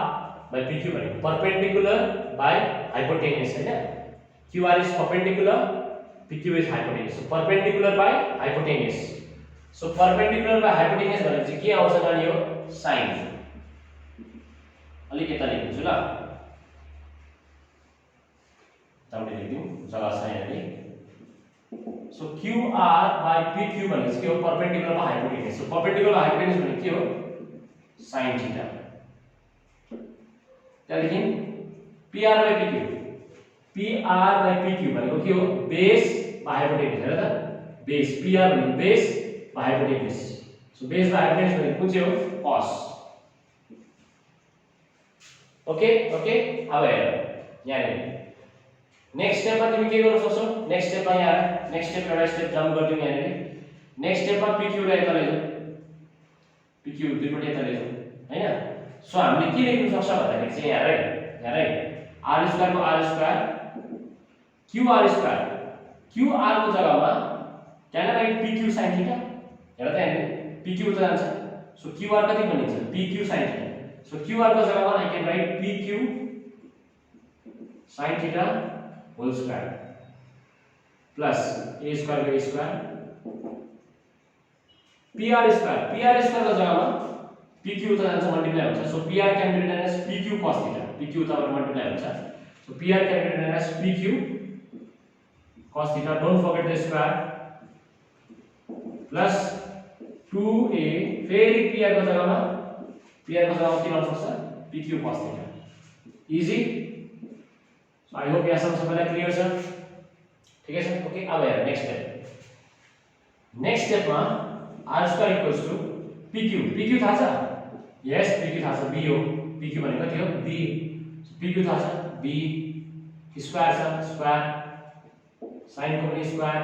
by PQ भनेको perpendicular by hypotenuse हैन? QR is perpendicular, PQ is hypotenuse. So perpendicular by hypotenuse. So perpendicular by hypotenuse भनेको चाहिँ के आउँछ नानी हो? sin. अलिक यता लेख्छु ल. तपाईले लेख्दिनु जग्गा छैन नि. So QR by PQ भनेको चाहिँ के हो? perpendicular by hypotenuse. So perpendicular by hypotenuse भनेको के हो? sin theta. त्यहाँदेखि PR by PQ. PR by PQ भनेको के हो? base by hypotenuse हैन त? base. PR भनेको base by hypotenuse. So base by hypotenuse भनेको कुन चाहिँ हो? cos. ओके ओके, अब हेर यहाँ नेक्स्ट स्टेपमा तिमी के गर्न सक्छौ? नेक्स्ट स्टेपमा यहाँ नेक्स्ट स्टेप एउटा स्टेप जम्प गर्दियौ यहाँ. नेक्स्ट स्टेपमा PQ लाई यता लैजाऊ. PQ दुईपटि यता लैजाऊ हैन? सो हामीले के लेख्न सक्छ भन्दाखेरि चाहिँ यहाँ है r स्क्वायर को r square QR square. QR को जग्गामा can write PQ sin theta. हेर त यहाँ PQ उता जान्छ. सो QR कति बनिन्छ? PQ sin theta. So QR को जगह I can write PQ sin theta whole square plus a square by a square PR square को जगह PQ उता जान्छ मल्टिप्लाई हुन्छ. So PR can be written as PQ cos theta. PQ उताबाट multiply हुन्छ. So PR can be written as PQ cos theta. Don't forget the square plus 2a फेरि PR को जगहमा PR को जगह के लाउन सक्छ? PQ cos theta. Easy. So I hope यहाँ सब सबैलाई क्लियर छ. ठिकै छ? ओके, अब हेर नेक्स्ट स्टेप. नेक्स्ट स्टेपमा r square equals to PQ थाहा छ? यस, PQ थाहा छ. B हो. PQ भनेको कति हो? B. PQ थाहा छ? B स्क्वायर छ, स्क्वायर sin को पनि square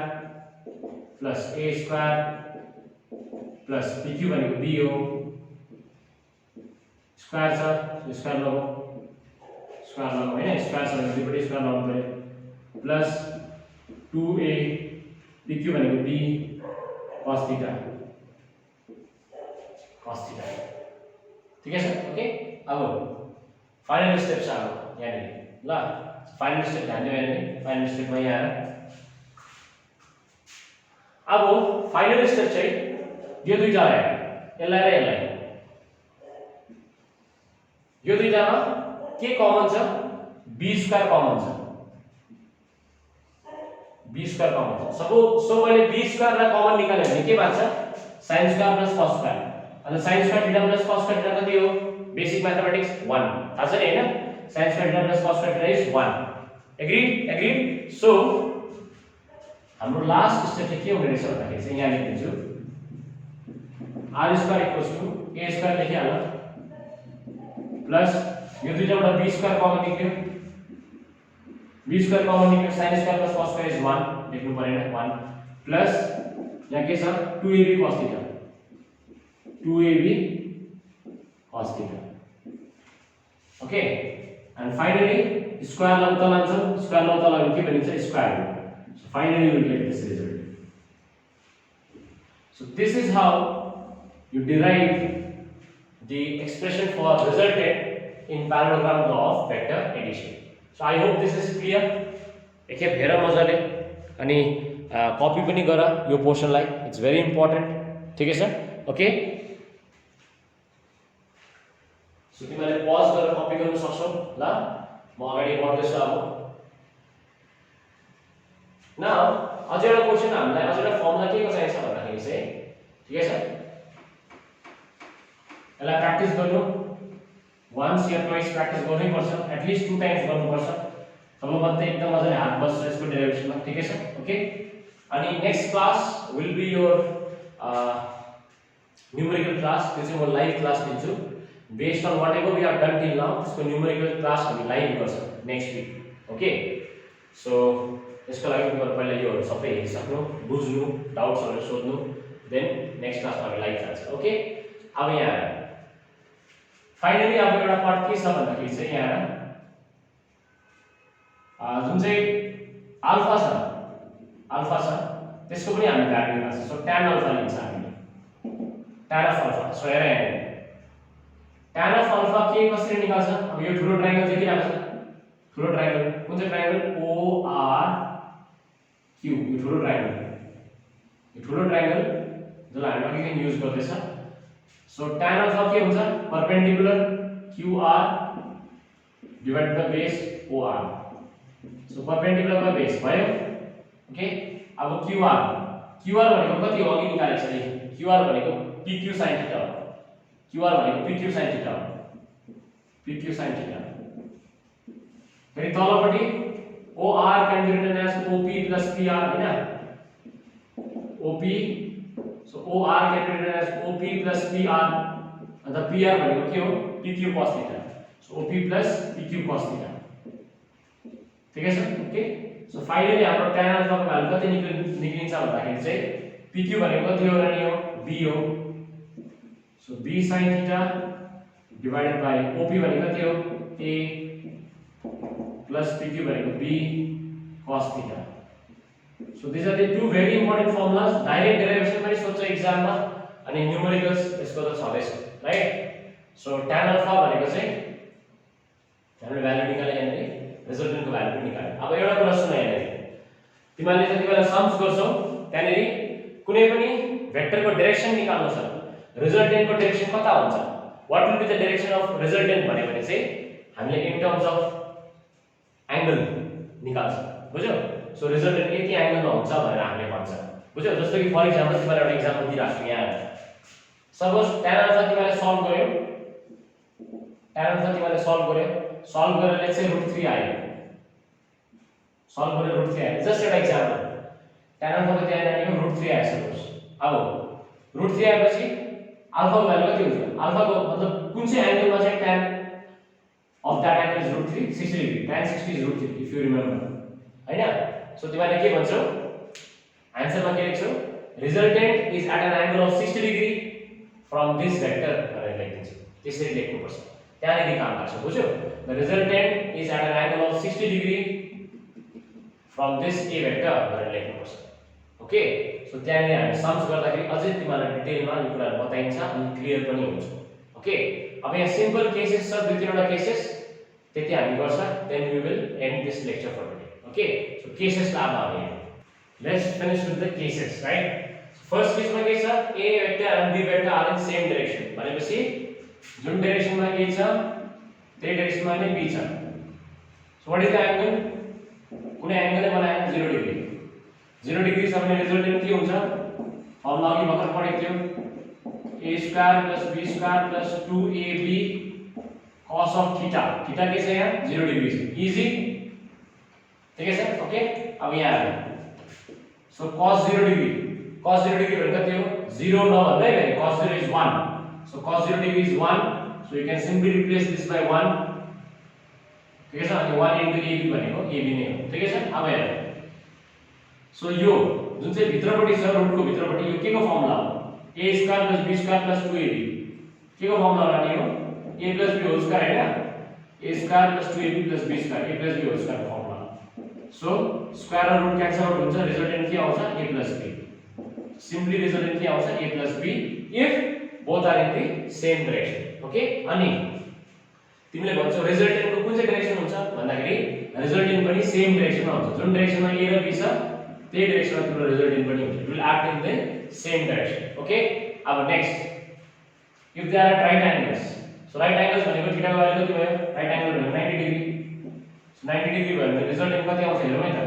plus a square plus PQ भनेको B हो. स्क्वायर छ, स्क्वायर लगाऊ हैन? स्क्वायर छ भने दुईपटि स्क्वायर लगाउनु पर्यो प्लस 2a PQ भनेको B cos थीटा. ठीक है सर? ओके, अब फाइनल स्टेप छ अब यहाँ ल. फाइनल स्टेप ध्यान दिनु यहाँ. फाइनल स्टेपमा यहाँ अब फाइनल स्टेप चाहिँ यो दुईटा आयो. यसलाई र यसलाई. यो दुईटामा के कमन छ? b स्क्वायर कमन छ. b स्क्वायर कमन छ. सो मैले b स्क्वायर लाई कमन निकाल्यो भने के बन्छ? sin square plus cos square. अनि sin square theta plus cos square theta कति हो? Basic mathematics 1. थाहा छ नि हैन? sin square theta plus cos square theta is 1. Agreed? So हाम्रो लास्ट स्टेप चाहिँ के हुने रहेछ भन्दाखेरि चाहिँ यहाँ लेखिदिन्छु. r square equals to a square लेखिहाल्नु plus यो दुईटाबाट b स्क्वायर कमन निक्ल्यो b स्क्वायर कमन निक्ल्यो sin square plus cos square is 1 लेख्नु परेन 1 प्लस यहाँ के छ 2ab cos theta 2ab cos theta okay and finally square लाई उता लान्छौं स्क्वायर लाई उता लाग्यो के भनिन्छ square root so finally we get this result so this is how you derive the expression for resultant in parallelogram law of vector addition. So I hope this is clear. एकखेप हेर मजाले अनि copy पनि गर यो पोर्सनलाई it's very important ठिकै छ okay so तिमीले पज गरेर कपी गर्न सक्छौ ल म अगाडि बढ्दैछु अब नाउ अझै एउटा क्वेशन हामीलाई अझै एउटा फर्मुला के को चाहिन्छ भन्दाखेरि चाहिँ ठिकै छ यसलाई प्र्याक्टिस गर्नु once या twice प्र्याक्टिस गर्नै पर्छ एटलिस्ट 2 टाइम्स गर्नु पर्छ तब मात्रै एकदम मजाले हात बस्छ यसको डेरिभेसनमा ठिकै छ ओके अनि next class will be your numerical class त्यो चाहिँ म लाइभ क्लास दिन्छु based on whatever we have done till now त्यसको न्यूमेरिकल क्लास हामी लाइभ गर्छ नेक्स्ट वीक ओके सो यसको लागि तिमीहरु पहिला यो सबै हेरिसक्नु बुझ्नु डाउट्सहरु सोध्नु देन नेक्स्ट क्लासमा हामी लाइभ जान्छ ओके अब यहाँ फाइनली अब एउटा पार्ट के छ भन्दाखेरि चाहिँ यहाँ जुन चाहिँ अल्फा छ त्यसको पनि हामी भ्यालु निकाल्छ सो tan अल्फा लिन्छ हामीले tan अफ अल्फा सो हेर यहाँ tan अफ अल्फा के कसरी निकाल्छ अब यो ठुलो ट्रायंगल देखिरहेको छ ठुलो ट्रायंगल कुन चाहिँ ट्रायंगल ORQ यो ठुलो ट्रायंगल जसलाई हामी अघि युज गर्दैछ So tan alpha के हुन्छ perpendicular QR divided by base OR. So perpendicular by base भयो ओके अब QR भनेको कति हो अघि निकालेको छ नि QR भनेको PQ sin थीटा हो QR भनेको PQ sin थीटा हो PQ sin थीटा फेरि तलपटि OR can be written as OP plus PR हैन OP So OR can be written as OP plus PR and the PR भनेको के हो PQ cos theta so OP plus PQ cos theta ठीक है sir okay so finally हाम्रो tan alpha को value कति निक्लिन्छ भन्दाखेरि चाहिँ PQ भनेको कति हो र नि हो B हो so B sin theta divided by OP भनेको कति हो A plus PQ भनेको B cos theta So these are the two very important formulas. Direct derivation पनि सोध्छ एक्जाममा अनि न्यूमेरिकल्स यसको त छदैछ राइट सो tan अल्फा भनेको चाहिँ हामीले भ्यालु निकाले यहाँले रिजल्टेन्टको भ्यालु पनि निकाले अब एउटा कुरा सुन यहाँले तिमीले जति बेला सम्स गर्छौ त्यहाँनेरि कुनै पनि भेक्टरको डाइरेक्सन निकाल्नु छ रिजल्टेन्टको डाइरेक्सन कता हुन्छ what will be the direction of resultant भने चाहिँ हामीले इन टर्म्स अफ एंगल निकाल्छ बुझ्यौ सो रिजल्टेन्ट यति एंगलमा हुन्छ भनेर हामीले भन्छ बुझ्यौ जस्तो कि फर एक्जाम्पल तिमीलाई एउटा एक्जाम्पल दिइराख्छु यहाँ सपोज tan अल्फा तिमीले सल्भ गर्यो सल्भ गरेर लेट्स से √3 आयो सल्भ गरेर √3 आयो जस्ट एउटा एक्जाम्पल tan अल्फा को त्यहाँ नानीको √3 आयो सपोज अब √3 आएपछि अल्फा को भ्यालु कति हुन्छ अल्फा को मतलब कुन चाहिँ एंगलमा चाहिँ tan of that angle is √3 60 degree tan 60 is √3 if you remember हैन सो तिमीले के भन्छौ आन्सरमा के लेख्छौ resultant is at an angle of 60 degree from this vector भनेर लेख्दिन्छौ त्यसरी लेख्नु पर्छ त्यहाँनेरि काम लाग्छ बुझ्यौ the resultant is at an angle of 60 degree from this A vector भनेर लेख्नु पर्छ ओके सो त्यहाँनेरि हामी सम्स गर्दाखेरि अझै तिमीलाई डिटेलमा यो कुरा बताइन्छ अनि क्लियर पनि हुन्छ ओके अब यहाँ सिम्पल केसेस छ दुई तीनवटा केसेस त्यति हामी गर्छ then we will end this lecture for today Okay, so cases la अब let's finish with the cases, right? So first case ma ke cha A vector and B vector are in same direction. भनेपछि जुन direction मा A छ त्यही direction मा नै B छ. So what is the angle? कुनै एंगल बनाएन 0 डिग्री. 0 डिग्री छ भने रिजल्टेन्ट के हुन्छ? फर्मुला अघि भर्खर पढेको थियो. A square plus B square plus 2AB cos of theta. Theta के छ यहाँ 0 डिग्री छ. इजी ठीक है सर ओके अब यहाँ सो cos 0 डिग्री भनेको कति हो 0 नभन्दै भने cos 0 is 1 so cos 0 degree is 1 so you can simply replace this by 1 ठिकै छ। अनि 1 इन्टु AB भनेको AB नै हो, ठिकै छ। अब हेर, सो यो जुन चाहिँ भित्रपट्टि छ रुटको भित्रपट्टि यो के को फर्मुला हो, a square plus b square plus 2ab के को फर्मुला होला नि, हो a plus b whole square हैन, a square plus 2ab plus b square, a plus b whole square formula. So square र रुट क्यान्सल आउट हुन्छ, resultant के आउँछ a plus b। Simply resultant के आउँछ a plus b if both are in the same direction. Okay, अनि तिमीले भन्छौ रिजल्टेन्टको कुन चाहिँ डाइरेक्सन हुन्छ भन्दाखेरि रिजल्टेन्ट पनि सेम डाइरेक्सनमा हुन्छ, जुन डाइरेक्सनमा a र b छ त्यही डाइरेक्सनमा तिम्रो रिजल्टेन्ट पनि हुन्छ, it will act in the same direction. Okay, अब next, if they are at right angles, so right angles भनेको थीटाको भ्यालु कति भयो, राइट एंगल भनेको 90 डिग्री, सो 90 डिग्री भयो भने रिजल्टेन्ट कति आउँछ हेरौँ है त,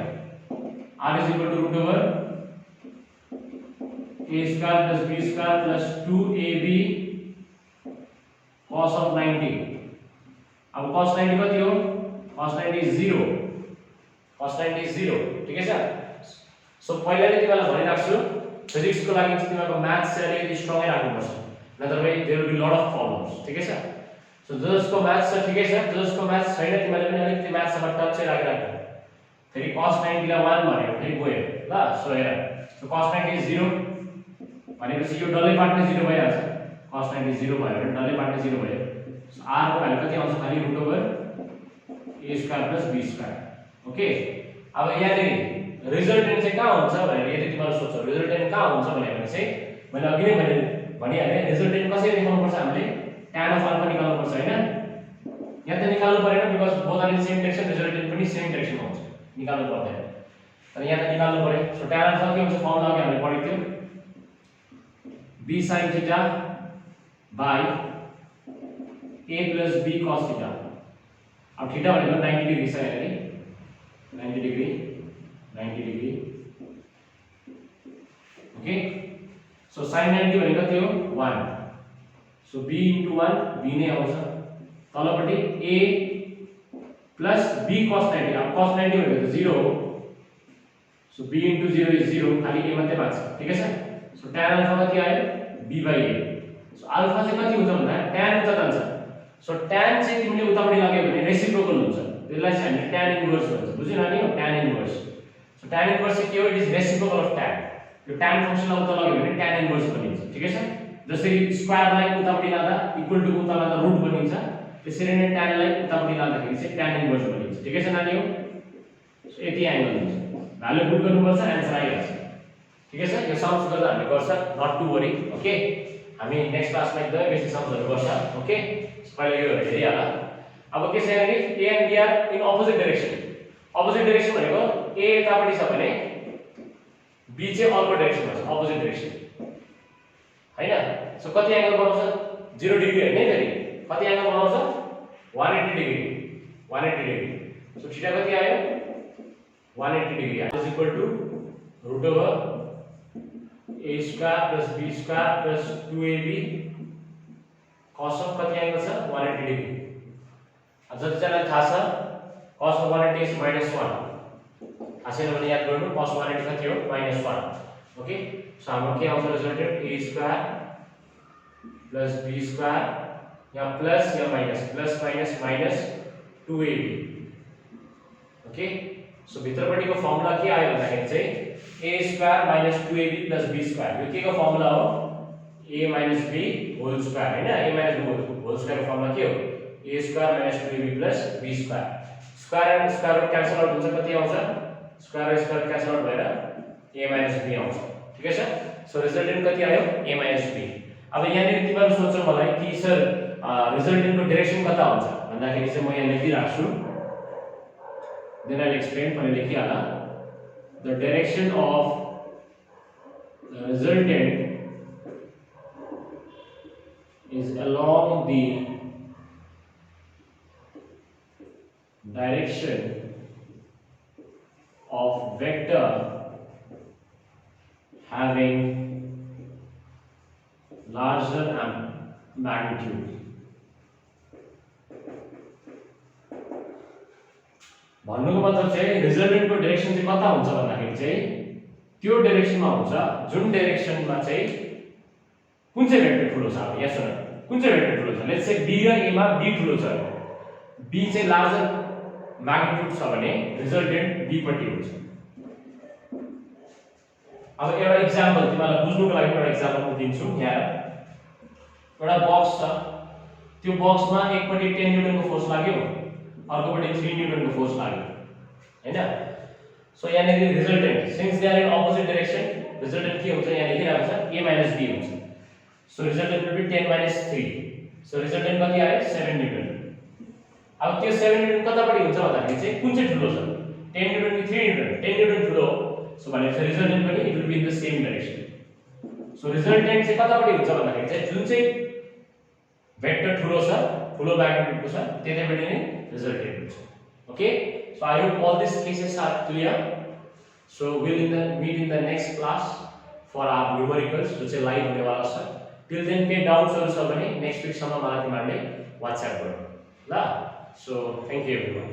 r = √a square plus b square plus 2ab cos of 90। अब cos 90 कति हो, cos 90 is 0, cos 90 is 0, ठिकै छ। सो पहिला नै तिमीलाई भनिराख्छु फिजिक्सको लागि चाहिँ तिमीको म्याथ्स चाहिँ अलिकति स्ट्रङै राख्नुपर्छ, नत्र भए there will be lot of problems, ठिकै छ। सो जसको म्याथ्स छ ठिकै छ, जसको म्याथ्स छैन तिमीले पनि अलिकति म्याथ्ससँग टच चाहिँ राखिराख्नु। फेरि cos 90 लाई 1 भनेको फेरि गयो ल। सो हेर, सो cos 90 is 0 भनेपछि यो डल्लै पार्ट नै 0 भइहाल्छ, cos 90 0 भयो भने डल्लै पार्ट नै 0 भयो। सो r को भ्यालु कति आउँछ, खाली √a square plus b square. Okay, अब यहाँ रिजल्टेन्ट चाहिँ कहाँ हुन्छ भनेर यदि तिमीले सोच्छौ रिजल्टेन्ट कहाँ हुन्छ भनेर चाहिँ मैले अघि नै भनिहालेँ, रिजल्टेन्ट कसरी निकाल्नु पर्छ, हामीले tan of अल्फा निकाल्नु पर्छ हैन। यहाँ त निकाल्नु परेन because both are in same direction, resultant पनि सेम डाइरेक्सनमा हुन्छ, निकाल्नु पर्दैन, तर यहाँ त निकाल्नु पर्यो। सो tan अल्फा के हुन्छ, फर्मुला अघि हामीले पढेको थियौ, b sin theta by a plus b cos theta. अब थीटा भनेको 90 डिग्री छ यहाँ नि, 90 degree 90 degree. Okay, so sin 90 भनेको कति हो, 1, सो b into 1 b नै आउँछ, तलपट्टि a plus b cos 90। अब cos 90 भनेको त 0 हो, सो b into 0 is 0, खाली a मात्रै बाँच्छ, ठिकै छ। सो tan अल्फा कति आयो, b by a। So alpha चाहिँ कति हुन्छ भन्दा tan उता जान्छ, सो tan चाहिँ तिमीले उतापट्टि लाग्यो भने रेसिप्रोकल हुन्छ, त्यसलाई चाहिँ हामीले tan इन्भर्स भन्छ, बुझ्यौ नानी, हो tan inverse. So tan inverse चाहिँ के हो, it is reciprocal of tan। यो tan फंक्सनलाई उता लाग्यो भने tan इन्भर्स बनिन्छ, ठिकै छ। जसरी स्क्वायरलाई उतापट्टि लाँदा इक्वल टु उता लाँदा रुट बनिन्छ, त्यसरी नै tan लाई उतापट्टि लाँदाखेरि चाहिँ tan इन्भर्स बनिन्छ, ठिकै छ नानी, हो। सो यति एंगल हुन्छ, भ्यालु पुट गर्नुपर्छ, आन्सर आइहाल्छ, ठिकै छ। यो सम्स गर्दा हामीले गर्छ, नट टु वरी। ओके, हामी नेक्स्ट क्लासमा एकदमै बेसी सम्सहरु गर्छ। ओके, पहिले यो हेरिहाल। अब के छ भने a and b are in opposite direction. Opposite direction भनेको a यतापट्टि छ भने b चाहिँ अर्को डाइरेक्सनमा छ, अपोजिट डाइरेक्सन हैन। सो कति एंगल बनाउँछ, 0 डिग्री हैन, फेरि कति एंगल बनाउँछ, 180 डिग्री, 180 डिग्री। सो थीटा कति आयो, 180 degree is equal to √a square plus b square plus 2ab cos of कति एंगल छ, 180 डिग्री। अब जतिजनालाई थाहा छ cos of 180 is -1, थाहा छैन भने याद गर्नु, cos 180 कति हो, -1। ओके, सो हाम्रो के आउँछ resultant, a square plus b square, या प्लस या minus, plus minus minus 2ab। Okay, so भित्रपट्टिको फर्मुला के आयो भन्दाखेरि चाहिँ a square minus 2ab plus b square, यो के को फर्मुला हो, a minus b whole square हैन। a minus b whole square को फर्मुला के हो, a square minus 2ab plus b square. Square and square root cancel out हुन्छ, कति आउँछ, स्क्वायर र स्क्वायर क्यान्सल आउट भएर a माइनस b आउँछ, ठिकै छ। सो रिजल्टेन्ट कति आयो, a माइनस b। अब यहाँनिर तिमीहरु सोच्छौ मलाई कि सर रिजल्टेन्टको डाइरेक्सन कता हुन्छ भन्दाखेरि चाहिँ म यहाँ लेखिराख्छु, देन आई विल एक्सप्लेन। मैले लेखिहाला, the direction of the resultant is along the direction of vector having larger magnitude। भन्नुको मतलब चाहिँ रिजल्टेन्टको डाइरेक्सन चाहिँ कता हुन्छ भन्दाखेरि चाहिँ त्यो डाइरेक्सनमा हुन्छ जुन डाइरेक्सनमा चाहिँ कुन चाहिँ भेक्टर ठुलो छ। अब यहाँ सुन, कुन चाहिँ भेक्टर ठुलो छ, लेट्स से b र a मा b ठुलो छ, b चाहिँ लार्जर म्याग्निट्युड छ भने रिजल्टेन्ट b पट्टि हुन्छ। अब एउटा एक्जाम्पल तिमीलाई बुझ्नुको लागि एउटा एक्जाम्पल म दिन्छु। यहाँ एउटा बक्स छ, त्यो बक्समा एकपट्टि 10 न्युटनको फोर्स लाग्यो, अर्कोपट्टि 3 न्युटनको फोर्स लाग्यो हैन। सो यहाँ resultant since they are in opposite direction, resultant के हुन्छ यहाँ लेखिरहेको छ a - b हुन्छ। So resultant will be 10 - 3। So resultant कति आयो 7 न्युटन। अब त्यो 7 न्युटन कतापट्टि हुन्छ भन्दाखेरि चाहिँ कुन चाहिँ ठुलो छ, 10 न्युटन कि 3 न्युटन? 10 न्युटन ठुलो हो। सो भनेपछि रिजल्टेन्ट पनि it will be in the same direction. So resultant चाहिँ कतापट्टि हुन्छ भन्दाखेरि चाहिँ जुन चाहिँ भेक्टर ठुलो छ, ठुलो म्याग्निट्युडको छ, त्यतैपट्टि नै रिजल्टेन्ट हुन्छ। Okay, so I hope all these cases are clear. So we'll meet in the next class for our numericals, जो चाहिँ लाइभ हुने वाला छ। Till then के डाउट्सहरु छ भने नेक्स्ट वीक सम्म मलाई तिमीहरुले WhatsApp गर्नु ल। So thank you everyone.